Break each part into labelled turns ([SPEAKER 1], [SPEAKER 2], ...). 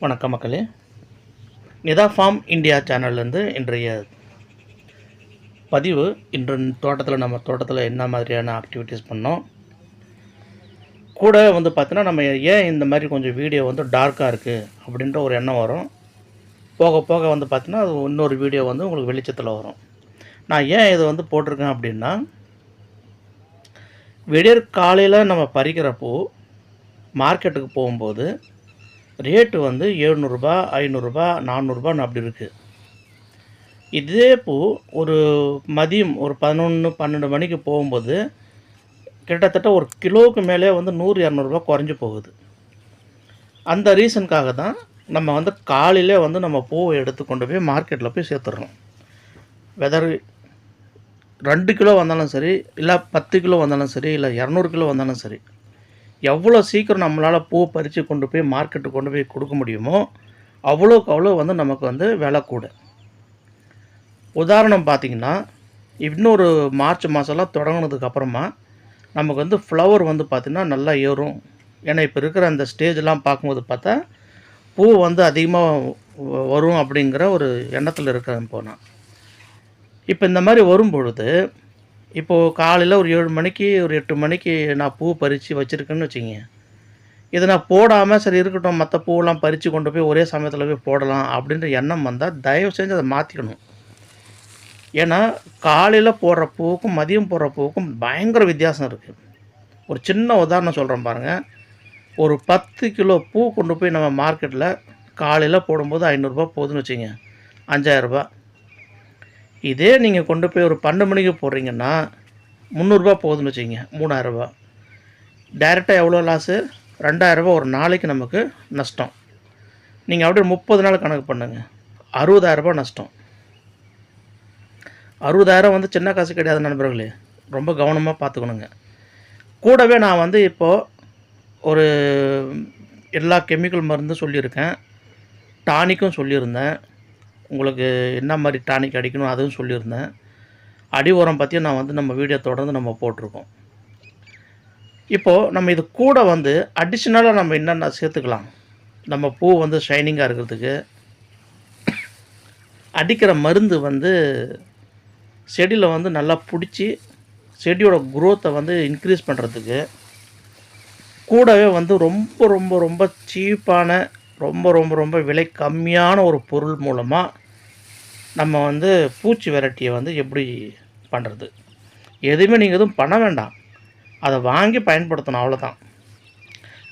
[SPEAKER 1] வணக்கம் மக்களே. Nita form India சேனல்லேருந்து இன்றைய பதிவு. இன்று நம்ம தோட்டத்தில் என்ன மாதிரியான ஆக்டிவிட்டீஸ் பண்ணோம், கூட வந்து பார்த்தீங்கன்னா நம்ம ஏன் இந்த மாதிரி கொஞ்சம் வீடியோ வந்து டார்க்காக இருக்குது அப்படின்ற ஒரு எண்ணம் வரும். போக போக வந்து பார்த்தீங்கன்னா அது இன்னொரு வீடியோ வந்து உங்களுக்கு வெளிச்சத்தில் வரும். நான் ஏன் இதை வந்து போட்டிருக்கேன் அப்படின்னா, விடியற் காலையில் நம்ம பறிக்கிறப்போ மார்க்கெட்டுக்கு போகும்போது ரேட்டு வந்து ரூ. 700, ரூ. 500, 400 அப்படி இருக்குது. இதே ஒரு மதியம் ஒரு 11, 12 மணிக்கு போகும்போது கிட்டத்தட்ட ஒரு கிலோவுக்கு மேலே வந்து 100, 200 குறைஞ்சி போகுது. அந்த ரீசனுக்காக தான் நம்ம வந்து காலையிலே வந்து நம்ம பூவை எடுத்து கொண்டு போய் மார்க்கெட்டில் போய் சேர்த்துடுறோம். வெதர் 2 கிலோ வந்தாலும் சரி, இல்லை 10 கிலோ வந்தாலும் சரி, இல்லை 200 கிலோ வந்தாலும் சரி, எவ்வளோ சீக்கிரம் நம்மளால் பூ பறித்து கொண்டு போய் மார்க்கெட்டுக்கு கொண்டு போய் கொடுக்க முடியுமோ அவ்வளோக்கு அவ்வளோ வந்து நமக்கு வந்து விலை கூட. உதாரணம் பார்த்திங்கன்னா, இன்னொரு மார்ச் மாதம்லாம் தொடங்கினதுக்கப்புறமா நமக்கு வந்து ஃப்ளவர் வந்து பார்த்திங்கன்னா நல்லா ஏறும். ஏன்னா இப்போ இருக்கிற அந்த ஸ்டேஜெலாம் பார்க்கும்போது பார்த்தா பூ வந்து அதிகமாக வரும் அப்படிங்கிற ஒரு எண்ணத்தில் இருக்கிறேன் போனால். இப்போ இந்த மாதிரி வரும்பொழுது, இப்போது காலையில் ஒரு 7 மணிக்கு ஒரு 8 மணிக்கு நான் பூ பறித்து வச்சுருக்கேன்னு வச்சுக்கிங்க. இதை நான் போடாமல் சரி இருக்கட்டும், மற்ற பூவெல்லாம் பறித்து கொண்டு போய் ஒரே சமயத்தில் போய் போடலாம் அப்படின்ற எண்ணம் வந்தால் தயவு செஞ்சு அதை மாற்றிக்கணும். ஏன்னா காலையில் போடுற பூவுக்கும் மதியம் போடுற பூவுக்கும் பயங்கர வித்தியாசம் இருக்குது. ஒரு சின்ன உதாரணம் சொல்கிறேன் பாருங்கள். ஒரு 10 கிலோ பூ கொண்டு போய் நம்ம மார்க்கெட்டில் காலையில் போடும்போது ரூ. 500 போகுதுன்னு வச்சுங்க, ரூ. 5000. இதே நீங்கள் கொண்டு போய் ஒரு 12 மணிக்கு போடுறீங்கன்னா ரூ. 300 போகுதுன்னு வச்சுங்க, ரூ. 3000. டைரெக்டாக எவ்வளோ லாஸு? ரூ. 2000 ஒரு நாளைக்கு நமக்கு நஷ்டம். நீங்கள் அப்படியே 30 நாள் கணக்கு பண்ணுங்கள், ரூ. 60,000 நஷ்டம். 60,000 வந்து சின்ன காசு கிடையாது நண்பர்களே, ரொம்ப கவனமாக பார்த்துக்கணுங்க. கூடவே நான் வந்து இப்போது ஒரு எல்லா கெமிக்கல் மருந்து சொல்லியிருக்கேன், டானிக்கும் சொல்லியிருந்தேன். உங்களுக்கு என்ன மாதிரி டானிக் அடிக்கணும் அதுவும் சொல்லியிருந்தேன். அடி உரம் பற்றியும் நான் வந்து நம்ம வீடியோ தொடர்ந்து நம்ம போட்டிருக்கோம். இப்போது நம்ம இது கூட வந்து அடிஷ்னலாக நம்ம என்னென்ன சேர்த்துக்கலாம், நம்ம பூ வந்து ஷைனிங்காக இருக்கிறதுக்கு அடிக்கிற மருந்து வந்து செடியில் வந்து நல்லா பிடிச்சி செடியோட குரோத்தை வந்து இன்க்ரீஸ் பண்ணுறதுக்கு, கூடவே வந்து ரொம்ப ரொம்ப ரொம்ப சீப்பான ரொம்ப ரொம்ப ரொம்ப விலை கம்மியான ஒரு பொருள் மூலமாக நம்ம வந்து பூச்சி வெரைட்டியை வந்து எப்படி பண்ணுறது. எதுவுமே நீங்கள் எதுவும் பண்ண வேண்டாம், அதை வாங்கி பயன்படுத்தணும், அவ்வளோதான்.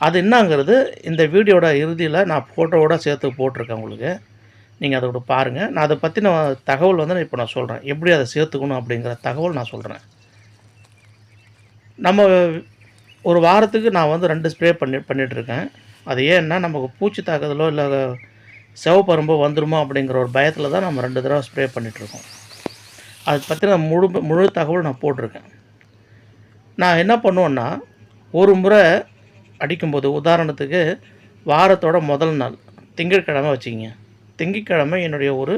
[SPEAKER 1] அது என்னங்கிறது இந்த வீடியோட இறுதியில் நான் ஃபோட்டோவோட சேர்த்து போட்டிருக்கேன் உங்களுக்கு. நீங்கள் அதோட பாருங்கள். நான் அதை பற்றின தகவல் வந்து இப்போ நான் சொல்கிறேன், எப்படி அதை சேர்த்துக்கணும் அப்படிங்கிற தகவல் நான் சொல்கிறேன். நம்ம ஒரு வாரத்துக்கு நான் வந்து 2 ஸ்ப்ரே பண்ணிகிட்ருக்கேன். அது ஏன்னா நமக்கு பூச்சி தாக்குதலோ இல்லை சிவப்பரும்போ வந்துடுமோ அப்படிங்கிற ஒரு பயத்தில் தான் நம்ம 2 தடவை ஸ்ப்ரே பண்ணிகிட்ருக்கோம். அதை பற்றின முழு தகவல் நான் போட்டிருக்கேன். நான் என்ன பண்ணுவேன்னா, ஒரு முறை அடிக்கும்போது உதாரணத்துக்கு வாரத்தோட முதல் நாள் திங்கட்கிழமை வச்சுக்கிங்க. திங்கட்கிழமை என்னுடைய ஒரு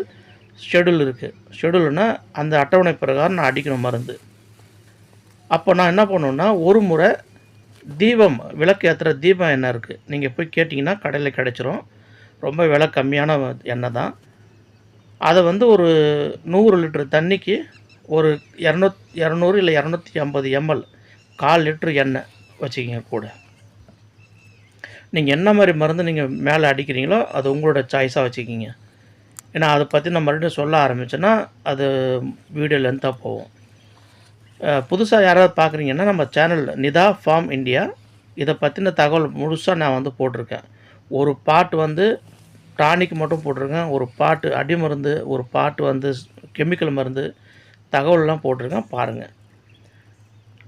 [SPEAKER 1] ஷெடியூல் இருக்குது. ஷெடியூல்னால் அந்த அட்டவணை பிரகாரம் நான் அடிக்கணும் மருந்து. அப்போ நான் என்ன பண்ணுவேன்னா, ஒரு முறை தீபம் விளக்கு ஏற்றுற தீபம் எண்ணெய் இருக்குது, நீங்கள் போய் கேட்டிங்கன்னா கடையில் கிடச்சிரும். ரொம்ப விலை கம்மியான எண்ணெய் தான். அதை வந்து ஒரு 100 லிட்டர் தண்ணிக்கு ஒரு 200 இல்லை 250 ml 1/4 லிட்டர் எண்ணெய் வச்சுக்கிங்க கூட. நீங்கள் என்ன மாதிரி மருந்து நீங்கள் மேலே அடிக்கிறீங்களோ அது உங்களோட சாய்ஸாக வச்சுக்கிங்க. ஏன்னா அதை பற்றி நான் மறுபடியும் சொல்ல ஆரம்பித்தேன்னா அது வீடியோ லென்த்தாக போகும். புதுசாக யாராவது பார்க்குறீங்கன்னா நம்ம சேனல் நிதா ஃபார்ம் இந்தியா, இதை பற்றின தகவல் முழுசாக நான் வந்து போட்டிருக்கேன். ஒரு பாட்டு வந்து டானிக் மட்டும் போட்டிருக்கேன், ஒரு பாட்டு அடி மருந்து, ஒரு பாட்டு வந்து கெமிக்கல் மருந்து தகவல்லாம் போட்டிருக்கேன், பாருங்கள்.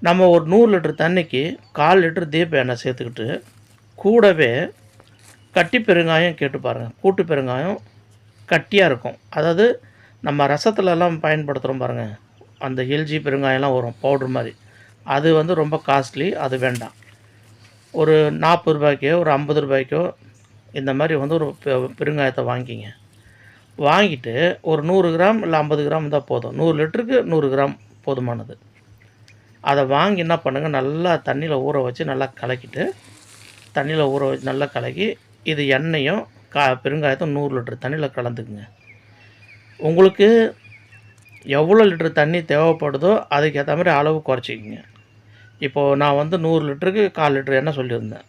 [SPEAKER 1] நம்ம ஒரு 100 லிட்டர் தண்ணிக்கு 1/4 லிட்டர் தீப எண்ணெய் சேர்த்துக்கிட்டு கூடவே கட்டி பெருங்காயம் கேட்டு பாருங்கள். கூட்டு பெருங்காயம் கட்டியாக இருக்கும், அதாவது நம்ம ரசத்துலலாம் பயன்படுத்துகிறோம் பாருங்கள், அந்த எல்ஜி பெருங்காயம்லாம் வரும் பவுட்ரு மாதிரி, அது வந்து ரொம்ப காஸ்ட்லி, அது வேண்டாம். ஒரு 40 ரூபாய்க்கோ ஒரு 50 ரூபாய்க்கோ இந்த மாதிரி வந்து ஒரு பெருங்காயத்தை வாங்கிக்கிங்க. வாங்கிட்டு ஒரு 100 கிராம் இல்லை 50 கிராம் இருந்தால் போதும். 100 லிட்டருக்கு 100 கிராம் போதுமானது. அதை வாங்கி என்ன பண்ணுங்கள், நல்லா தண்ணியில் ஊற வச்சு நல்லா கலக்கிட்டு, தண்ணியில் ஊற வச்சு நல்லா கலக்கி இது எண்ணெயும் பெருங்காயத்தை 100 லிட்டர் தண்ணியில் கலந்துக்குங்க. உங்களுக்கு எவ்வளோ லிட்டர் தண்ணி தேவைப்படுதோ அதுக்கேற்ற மாதிரி அளவு குறைச்சிக்கங்க. இப்போது நான் வந்து 100 லிட்டருக்கு 1/4 லிட்டர் எண்ணெய் சொல்லியிருந்தேன்.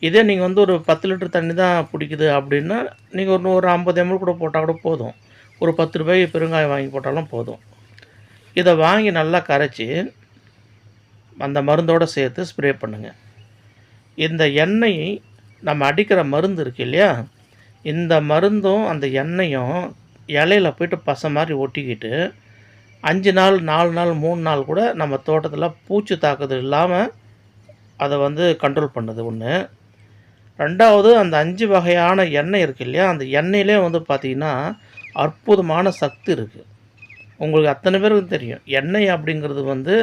[SPEAKER 1] இதே நீங்கள் வந்து ஒரு 10 லிட்டர் தண்ணி தான் பிடிக்குது அப்படின்னா, நீங்கள் ஒரு 50 ml கூட போட்டால் கூட போதும். ஒரு ₹10 பெருங்காயம் வாங்கி போட்டாலும் போதும். இதை வாங்கி நல்லா கரைச்சி அந்த மருந்தோடு சேர்த்து ஸ்ப்ரே பண்ணுங்கள். இந்த எண்ணெய் நம்ம அடிக்கிற மருந்து இருக்குது இல்லையா, இந்த மருந்தும் அந்த எண்ணெயும் இலையில போய்ட்டு பசை மாதிரி ஒட்டிக்கிட்டு 5 நாள் 4 நாள் 3 நாள் கூட நம்ம தோட்டத்தில் பூச்சி தாக்குதல் இல்லாமல் அதை வந்து கண்ட்ரோல் பண்ணுது ஒன்று. 2வது அந்த 5 வகையான எண்ணெய் இருக்குது இல்லையா, அந்த எண்ணெயிலே வந்து பார்த்திங்கன்னா அற்புதமான சக்தி இருக்குது. உங்களுக்கு அத்தனை பேருக்கு தெரியும், எண்ணெய் அப்படிங்கிறது வந்து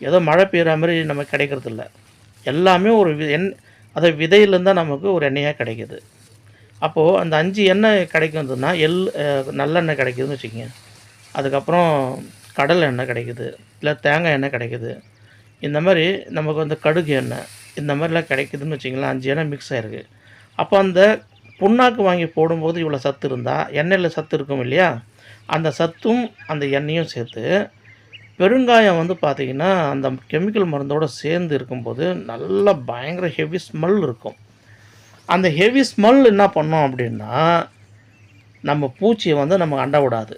[SPEAKER 1] ஏதோ மழை பெய்கிற மாதிரி நமக்கு கிடைக்கிறதில்ல. எல்லாமே ஒரு அதை விதையிலேருந்து தான் நமக்கு ஒரு எண்ணெயாக கிடைக்கிது. அப்போது அந்த 5 எண்ணெய் கிடைக்குதுன்னா நல்லெண்ணெய் கிடைக்குதுன்னு வச்சுக்கோங்க. அதுக்கப்புறம் கடலை எண்ணெய் கிடைக்குது, இல்லை தேங்காய் எண்ணெய் கிடைக்குது. இந்த மாதிரி நமக்கு வந்து கடுகு எண்ணெய் இந்த மாதிரிலாம் கிடைக்குதுன்னு வச்சிங்களேன். 5 எண்ணெய் மிக்ஸ் ஆகிருக்கு. அப்போ அந்த புண்ணாக்கு வாங்கி போடும்போது இவ்வளோ சத்து இருந்தால் எண்ணெயில் சத்து இருக்கும் இல்லையா, அந்த சத்தும் அந்த எண்ணெயும் சேர்த்து பெருங்காயம் வந்து பார்த்திங்கன்னா அந்த கெமிக்கல் மருந்தோடு சேர்ந்து இருக்கும்போது நல்லா பயங்கர ஹெவி ஸ்மெல் இருக்கும். அந்த ஹெவி ஸ்மெல் என்ன பண்ணோம் அப்படின்னா, நம்ம பூச்சியை வந்து நமக்கு அண்ட விடாது.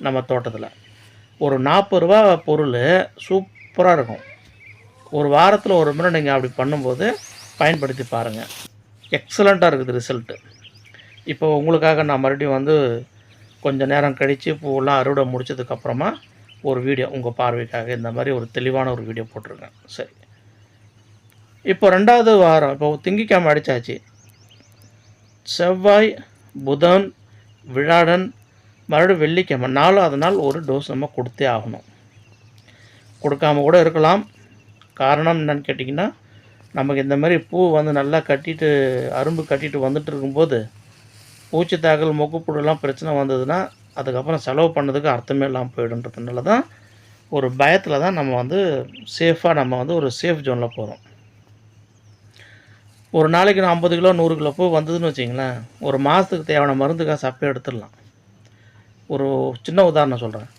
[SPEAKER 1] நம்ம தோட்டத்தில் ஒரு ₹40 பொருள் சூப்பராக இருக்கும். ஒரு வாரத்தில் ஒரு முறை நீங்கள் அப்படி பண்ணும்போது பயன்படுத்தி பாருங்கள். எக்ஸலண்ட்டாக இருக்குது ரிசல்ட்டு. இப்போ உங்களுக்காக நான் மறுபடியும் வந்து கொஞ்சம் நேரம் கழித்து பூவெல்லாம் அறுவடை முடித்ததுக்கப்புறமா ஒரு வீடியோ உங்கள் பார்வைக்காக இந்த மாதிரி ஒரு தெளிவான ஒரு வீடியோ போட்டிருக்கேன். சரி, இப்போ 2வது வாரம் இப்போ திங்கட்கிழமை அடித்தாச்சு. செவ்வாய், புதன், வியாழன், மறுபடியும் வெள்ளிக்கிழமை 4வது நாள் ஒரு டோஸ் நம்ம கொடுத்தே ஆகணும். கொடுக்காம கூட இருக்கலாம். காரணம் என்னன்னு கேட்டிங்கன்னா, நமக்கு இந்த மாதிரி பூ வந்து நல்லா கட்டிட்டு அரும்பு கட்டிட்டு வந்துட்டு இருக்கும்போது பூச்சி தாக்கல் மொக்குப்புழுலாம் பிரச்சனை வந்ததுன்னா அதுக்கப்புறம் செலவு பண்ணதுக்கு அர்த்தமே இல்லாமல் போயிடுன்றதுனால தான் ஒரு பயத்தில் தான் நம்ம வந்து சேஃபாக நம்ம வந்து ஒரு சேஃப் ஜோனில் போகிறோம். ஒரு நாளைக்கு நான் 50 கிலோ 100 கிலோ பூ வந்ததுன்னு வச்சிங்களேன், ஒரு மாதத்துக்கு தேவையான மருந்து காசு அப்பயே எடுத்துடலாம். ஒரு சின்ன உதாரணம் சொல்கிறேன்.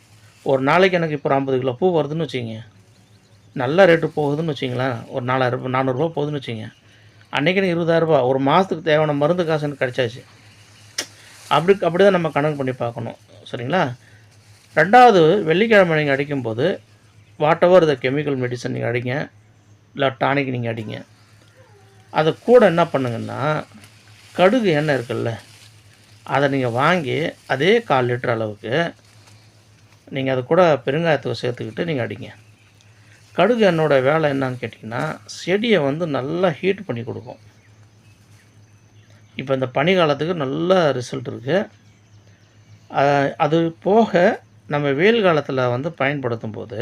[SPEAKER 1] ஒரு நாளைக்கு எனக்கு இப்போ 50 கிலோ பூ வருதுன்னு வச்சிங்க, நல்ல ரேட்டு போகுதுன்னு வச்சிங்களேன், ஒரு 400 போகுதுன்னு வச்சிங்க, அன்றைக்கி எனக்கு 20,000. ஒரு மாதத்துக்கு தேவையான மருந்து காசு எனக்கு கிடச்சாச்சு. அப்படி தான் நம்ம கணக்கு பண்ணி பார்க்கணும். சரிங்களா? 2வது வெள்ளிக்கிழமை நீங்கள் அடிக்கும்போது வாட்டவர் த கெமிக்கல் மெடிசன் நீங்கள் அடிங்க, இல்லை டானிக் நீங்கள் அடிங்க. அது கூட என்ன பண்ணுங்கன்னா, கடுகு எண்ணெய் இருக்குல்ல, அதை நீங்கள் வாங்கி அதே 1/4 லிட்டர் அளவுக்கு நீங்கள் அது கூட பெருங்காயத்தை சேர்த்துக்கிட்டு நீங்கள் அடிங்க. கடுகு எண்ணெயோட வேலை என்னன்னு கேட்டிங்கன்னா, செடியை வந்து நல்லா ஹீட் பண்ணி கொடுக்கும். இப்போ இந்த பனி காலத்துக்கு நல்ல ரிசல்ட் இருக்குது. அது போக நம்ம வெயில் காலத்தில் வந்து பயன்படுத்தும் போது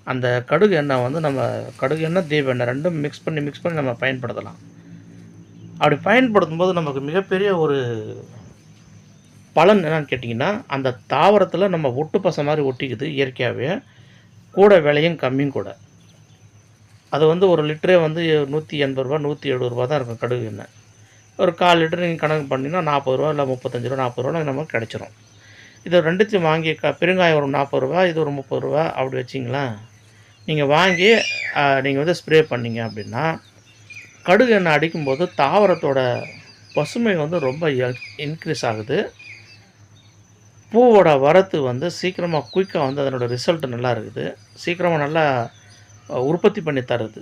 [SPEAKER 1] அந்த கடுகு எண்ணெய் வந்து நம்ம கடுகு எண்ணெய் தீப எண்ணெய் ரெண்டும் மிக்ஸ் பண்ணி நம்ம பயன்படுத்தலாம். அப்படி பயன்படுத்தும் போது நமக்கு மிகப்பெரிய ஒரு பலன் என்னன்னு கேட்டிங்கன்னா, அந்த தாவரத்தில் நம்ம ஒட்டு பசை மாதிரி ஒட்டிக்குது இயற்கையாகவே. கூட விலையும் கம்மியும் கூட. அது வந்து ஒரு லிட்டரே வந்து ₹180 ₹170 தான் இருக்கும் கடுகு எண்ணெய். ஒரு 1/4 லிட்டர் நீங்கள் கணக்கு பண்ணிங்கன்னா ₹40 இல்லை ₹35 ₹40 நமக்கு கிடச்சிரும். இதை ரெண்டுத்தையும் வாங்கி பெருங்காயம் ஒரு ₹40, இது ஒரு ₹30 அப்படி வச்சிங்களேன். நீங்கள் வாங்கி நீங்கள் வந்து ஸ்ப்ரே பண்ணிங்க அப்படின்னா, கடுகு எண்ணெய் அடிக்கும்போது தாவரத்தோட பசுமை வந்து ரொம்ப இன்க்ரீஸ் ஆகுது. பூவோட வரத்து வந்து சீக்கிரமாக குயிக்காக வந்து அதனோட ரிசல்ட் நல்லா இருக்குது. சீக்கிரமாக நல்லா உற்பத்தி பண்ணி தருது.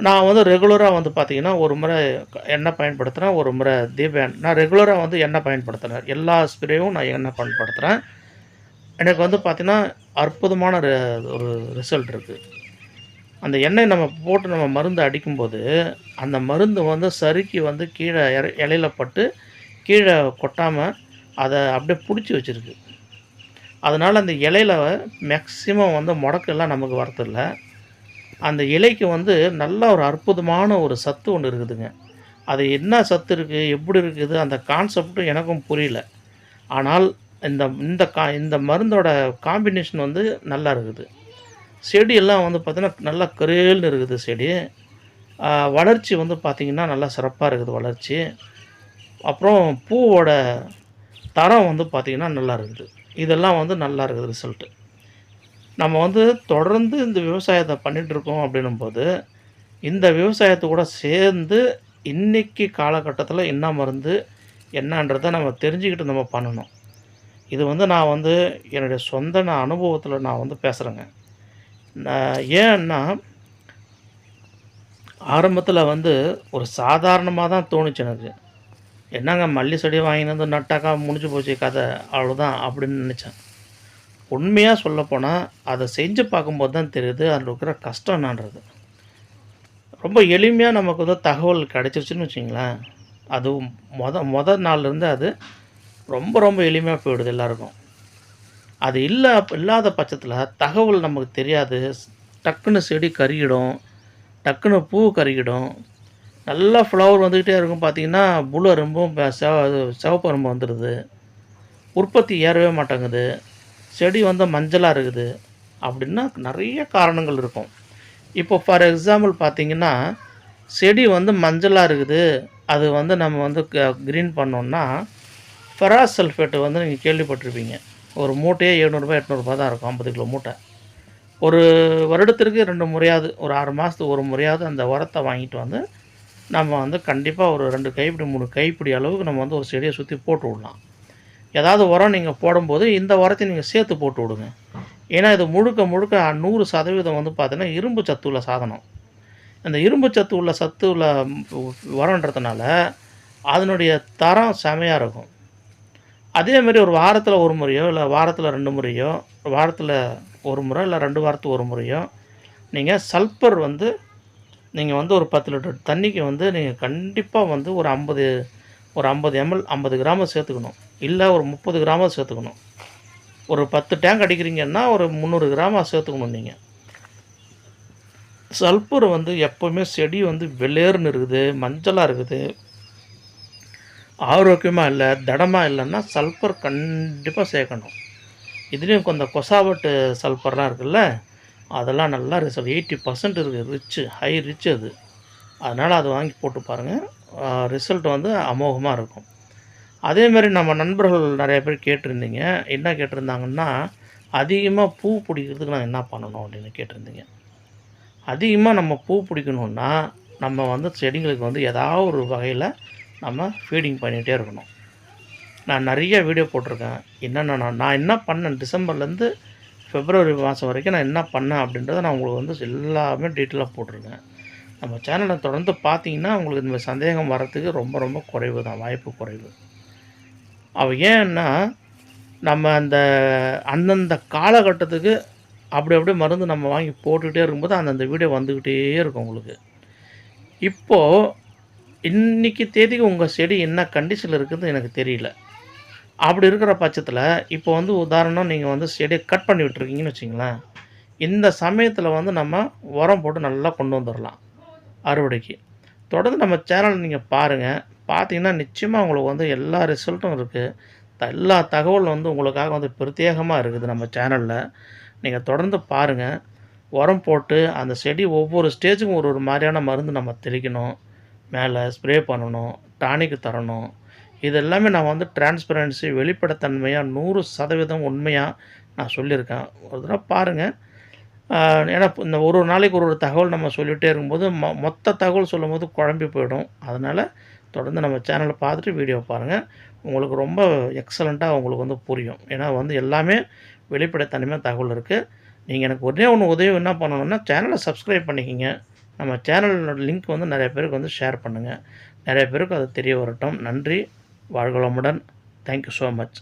[SPEAKER 1] நான் வந்து ரெகுலராக வந்து பார்த்திங்கன்னா ஒரு முறை எண்ணெய் பயன்படுத்துகிறேன், ஒரு முறை நான் ரெகுலராக வந்து எண்ணெய் பயன்படுத்துகிறேன். எல்லா ஸ்ப்ரேயும் நான் எண்ணெய் பயன்படுத்துகிறேன். எனக்கு வந்து பார்த்திங்கன்னா அற்புதமான ஒரு ரிசல்ட் இருக்குது. அந்த எண்ணெய் நம்ம போட்டு நம்ம மருந்து அடிக்கும்போது அந்த மருந்து வந்து சறுக்கி வந்து கீழே இலையில பட்டு கீழே கொட்டாமல் அதை அப்படியே பிடிச்சி வச்சுருக்கு. அதனால் அந்த இலையில மேக்ஸிமம் வந்து முடக்கெல்லாம் நமக்கு வரதில்ல. அந்த இலைக்கு வந்து நல்ல ஒரு அற்புதமான ஒரு சத்து ஒன்று இருக்குதுங்க. அது என்ன சத்து இருக்குது, எப்படி இருக்குது, அந்த கான்செப்டும் எனக்கும் புரியல. ஆனால் இந்த மருந்தோட காம்பினேஷன் வந்து நல்லா இருக்குது. செடியெல்லாம் வந்து பார்த்தீங்கன்னா நல்லா கரேல்னு இருக்குது செடி. வளர்ச்சி வந்து பார்த்திங்கன்னா நல்லா சிறப்பாக இருக்குது வளர்ச்சி. அப்புறம் பூவோட தரம் வந்து பார்த்திங்கன்னா நல்லா இருக்குது. இதெல்லாம் வந்து நல்லா இருக்குது ரிசல்ட்டு. நம்ம வந்து தொடர்ந்து இந்த விவசாயத்த பண்ணிட்டுருக்கோம் அப்படின்னும்போது, இந்த விவசாயத்து கூட சேர்ந்து இன்னைக்கு காலகட்டத்தில என்ன மருந்து, என்னன்றத நம்ம தெரிஞ்சுக்கிட்டு நம்ம பண்ணணும். இது வந்து நான் வந்து என்னுடைய சொந்த அனுபவத்தில நான் வந்து பேசுகிறேங்க. ஏன்னா, ஆரம்பத்தில வந்து ஒரு சாதாரணமா தான் தோணுச்சு எனக்கு. என்னங்க மல்லி செடி வாங்கின்னு வந்து நட்டாக்கா முடிஞ்சு போச்சு கதை, அவ்வளோதான் அப்படின்னு நினச்சேன். உண்மையா சொல்லப்போனா, அத செஞ்சு பார்க்கும்போது தான் தெரியுது, அதில இருக்கிற கஷ்டம் என்னான்றது. ரொம்ப எளிமையா நமக்கு வந்து தகவல் கிடைச்சிருச்சுன்னு வச்சுக்கங்களேன், அது மொத நாள்லேருந்து அது ரொம்ப ரொம்ப எளிமையா போயிடுது எல்லாருக்கும். அது இல்லாத பட்சத்தில தகவல் நமக்கு தெரியாது. டக்குனு செடி கருகிடும், டக்குனு பூ கருகிடும். நல்லா ஃப்ளவர் வந்துக்கிட்டே இருக்கும் பார்த்தீங்கன்னா, புழு அரும்பும் சிவப்பு அரும்பு வந்துடுது. உற்பத்தி ஏறவே மாட்டேங்குது. செடி வந்து மஞ்சளா இருக்குது. அப்படின்னா நெறைய காரணங்கள் இருக்கும். இப்போ ஃபார் எக்ஸாம்பிள் பார்த்தீங்கன்னா, செடி வந்து மஞ்சளா இருக்குது. அது வந்து நம்ம வந்து கிரீன் பண்ணோம்னா, ஃபெராஸ் சல்ஃபேட் வந்து நீங்க கேள்விப்பட்டிருப்பீங்க. ஒரு மூட்டையே ரூ. 700 800 தான் இருக்கும். 50 கிலோ மூட்டை. ஒரு வருடத்திற்கு 2 முறையாவது, ஒரு 6 மாசத்துக்கு ஒரு முறையாவது அந்த உரத்த வாங்கிட்டு வந்து, நம்ம வந்து கண்டிப்பா ஒரு 2 கைப்பிடி, 3 கைப்பிடி அளவுக்கு நம்ம வந்து ஒரு செடிய சுத்தி போட்டு விடலாம். ஏதாவது உரம் நீங்க போடும்போது, இந்த உரத்தையும் நீங்க சேர்த்து போட்டு விடுங்க. ஏன்னா, இது முழுக்க முழுக்க 100% வந்து பார்த்தீங்கன்னா, இரும்பு சத்து உள்ள சாதனம். அந்த இரும்பு சத்து உள்ள உரம்ன்றதுனால, அதனுடைய தரம் செமையா இருக்கும். அதேமாரி ஒரு வாரத்தில 1 முறையோ, இல்ல வாரத்தில 2 முறையோ, வாரத்தில 1 முறை, இல்ல 2 வாரத்துக்கு 1 முறையோ, நீங்க சல்பர் வந்து நீங்க வந்து ஒரு 10 லிட்டர் தண்ணிக்கு வந்து நீங்க கண்டிப்பா வந்து ஒரு 50 எம்எல் 50 கிராம சேர்த்துக்கணும். இல்ல ஒரு 30 கிராம சேர்த்துக்கணும். ஒரு 10 டேங்க் அடிக்கிறீங்கன்னா, ஒரு 300 கிராம சேர்த்துக்கணும் நீங்க. சல்பர் வந்து எப்பவுமே செடி வந்து வெளேர்ன்னு இருக்குது, மஞ்சளா இருக்குது, ஆரோக்கியமா இல்ல, திடமா இல்லன்னா சல்பர் கண்டிப்பா சேர்க்கணும். இதுலயும் கொஞ்சம் கொசாவட்டு சல்பர்லாம் இருக்குல்ல, அதெல்லாம் நல்லா 80% இருக்குது. ஹை ரிச் அது. அதனால அத வாங்கி போட்டு பாருங்க. ரிசல்ட் வந்து அமோகமா இருக்கும். அதேமாரி நம்ம நண்பர்கள் நெறைய பேர் கேட்டிருந்தீங்க. என்ன கேட்டிருந்தாங்கன்னா, அதிகமா பூ பிடிக்கிறதுக்கு நான் என்ன பண்ணணும் அப்படின்னு கேட்டிருந்தீங்க. அதிகமா நம்ம பூ பிடிக்கணும்னா, நம்ம வந்து செடிங்களுக்கு வந்து ஏதாவது ஒரு வகையில நம்ம ஃபீடிங் பண்ணிட்டே இருக்கணும். நான் நெறைய வீடியோ போட்டிருக்கேன். என்னென்ன நான் என்ன பண்ணேன் டிசம்பர்லேருந்து பிப்ரவரி மாதம் வரைக்கும் நான் என்ன பண்ணேன் அப்படின்றத நான் உங்களுக்கு வந்து எல்லாமே டீட்டெயிலாக போட்டிருக்கேன். நம்ம சேனலை தொடர்ந்து பார்த்தீங்கன்னா, உங்களுக்கு இந்த சந்தேகம் வர்றதுக்கு ரொம்ப ரொம்ப குறைவு தான், வாய்ப்பு குறைவு. ஏன்னா, நம்ம அந்தந்த காலகட்டத்துக்கு அப்படி அப்படியே மருந்து நம்ம வாங்கி போட்டுக்கிட்டே இருக்கும்போது, அந்தந்த வீடியோ வந்துக்கிட்டே இருக்கும் உங்களுக்கு. இப்போ இன்னைக்கு தேதிக்கு உங்கள் செடி என்ன கண்டிஷனில் இருக்குதுன்னு எனக்கு தெரியல. அப்படி இருக்கிற பட்சத்தில, இப்போ வந்து உதாரணம் நீங்க வந்து செடிய கட் பண்ணி விட்டுருக்கீங்கன்னு வச்சுக்கங்களேன். இந்த சமயத்தில வந்து நம்ம உரம் போட்டு நல்லா கொண்டு வந்துரலாம், அறுவடைக்கு. தொடர்ந்து நம்ம சேனல் நீங்க பாருங்க. பார்த்தீங்கன்னா, நிச்சயமா உங்களுக்கு வந்து எல்லா ரிசல்ட்டும் இருக்கு. எல்லா தகவலும் வந்து உங்களுக்காக வந்து பிரத்யேகமா இருக்குது நம்ம சேனல்ல. நீங்க தொடர்ந்து பாருங்க. உரம் போட்டு அந்த செடி ஒவ்வொரு ஸ்டேஜுக்கும் ஒரு ஒரு மாரியான மருந்து நம்ம தெளிக்கணும். மேல ஸ்ப்ரே பண்ணணும், டானிக் தரணும். இது எல்லாமே நான் வந்து டிரான்ஸ்பரன்சி வெளிப்படைத்தன்மையா 100% உண்மையா நான் சொல்லியிருக்கேன். ஒரு தடவ பாருங்க. ஏன்னா இந்த ஒரு ஒரு நாளைக்கு ஒரு ஒரு தகவல் நம்ம சொல்லிட்டே இருக்கும்போது, மொத்த தகவல் சொல்லும்போது குழம்பி போயிடும். அதனால தொடர்ந்து நம்ம சேனல பார்த்துட்டு வீடியோ பாருங்க. உங்களுக்கு ரொம்ப எக்ஸலண்ட்டா உங்களுக்கு வந்து புரியும். ஏன்னா வந்து எல்லாமே வெளிப்படைத்தன்மையா தகவல் இருக்கு. நீங்க எனக்கு ஒண்ணே ஒண்ணு உதவி என்ன பண்ணணும்னா, சேனல சப்ஸ்கிரைப் பண்ணிக்கங்க. நம்ம சேனலோட லிங்க் வந்து நெறைய பேருக்கு வந்து ஷேர் பண்ணுங்க. நெறைய பேருக்கு அது தெரிய வரட்டும். நன்றி. வாழ்க வளமுடன். Thank you so much.